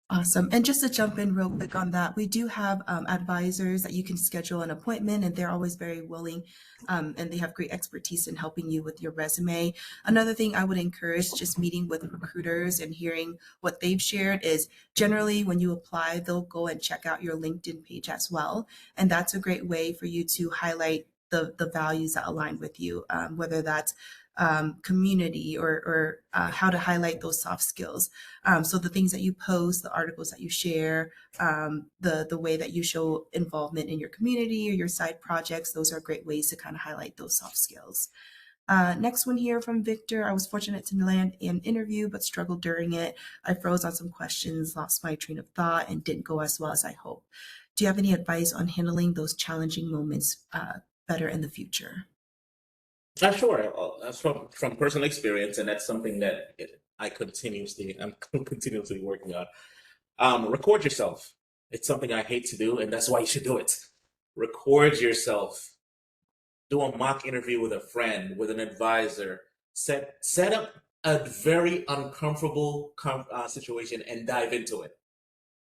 Awesome. And just to jump in real quick on that, we do have advisors that you can schedule an appointment, and they're always very willing, and they have great expertise in helping you with your resume. Another thing I would encourage just meeting with recruiters and hearing what they've shared is generally when you apply, they'll go and check out your LinkedIn page as well. And that's a great way for you to highlight the values that align with you, whether that's community or how to highlight those soft skills. So the things that you post, the articles that you share, the way that you show involvement in your community or your side projects, those are great ways to kind of highlight those soft skills. Next one here from Victor. I was fortunate to land an interview, but struggled during it. I froze on some questions, lost my train of thought, and didn't go as well as I hoped. Do you have any advice on handling those challenging moments better in the future? Sure. That's from personal experience, and that's something that I'm continuously working on. Record yourself. It's something I hate to do, and that's why you should do it. Record yourself. Do a mock interview with a friend, with an advisor. Set up a very uncomfortable situation and dive into it.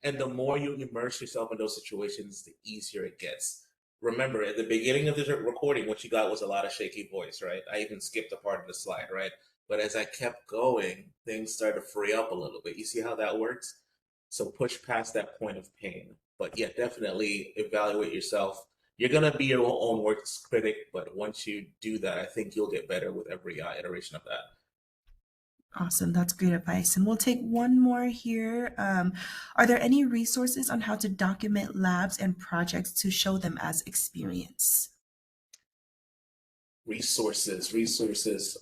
And the more you immerse yourself in those situations, the easier it gets. Remember, at the beginning of this recording, what you got was a lot of shaky voice, right? I even skipped a part of the slide, right? But as I kept going, things started to free up a little bit. You see how that works? So push past that point of pain. But yeah, definitely evaluate yourself. You're gonna be your own worst critic, but once you do that, I think you'll get better with every iteration of that. Awesome. That's great advice. And we'll take one more here. Are there any resources on how to document labs and projects to show them as experience? Resources.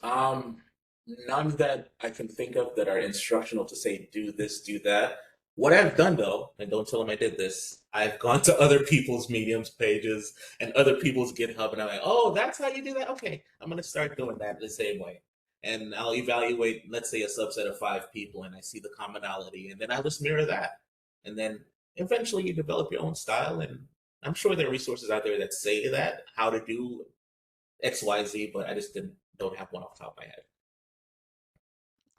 None that I can think of that are instructional to say do this, do that. What I've done though, and don't tell them I did this, I've gone to other people's Mediums pages and other people's GitHub, and I'm like, oh, that's how you do that. Okay, I'm gonna start doing that the same way, and I'll evaluate, let's say, a subset of 5 people, and I see the commonality, and then I'll just mirror that, and then eventually you develop your own style, and I'm sure there are resources out there that say that how to do XYZ, but I just don't have one off the top of my head.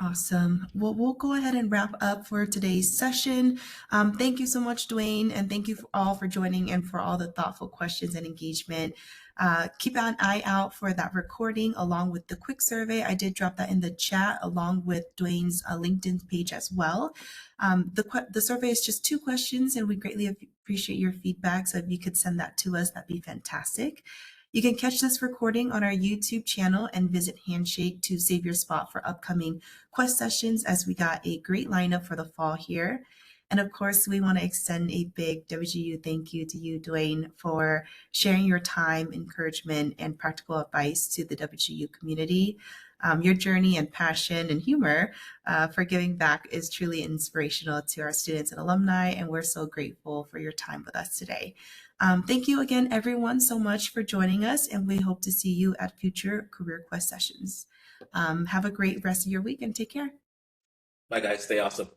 Awesome. Well, we'll go ahead and wrap up for today's session. Thank you so much, Dwayne, and thank you all for joining and for all the thoughtful questions and engagement. Keep an eye out for that recording along with the quick survey. I did drop that in the chat along with Dwayne's LinkedIn page as well. The survey is just 2 questions, and we greatly appreciate your feedback. So if you could send that to us, that'd be fantastic. You can catch this recording on our YouTube channel and visit Handshake to save your spot for upcoming quest sessions as we got a great lineup for the fall here. And of course, we want to extend a big WGU thank you to you, Dwayne, for sharing your time, encouragement, and practical advice to the WGU community. Your journey and passion and humor for giving back is truly inspirational to our students and alumni, and we're so grateful for your time with us today. Thank you again, everyone, so much for joining us, and we hope to see you at future Career Quest sessions. Have a great rest of your week and take care. Bye, guys. Stay awesome.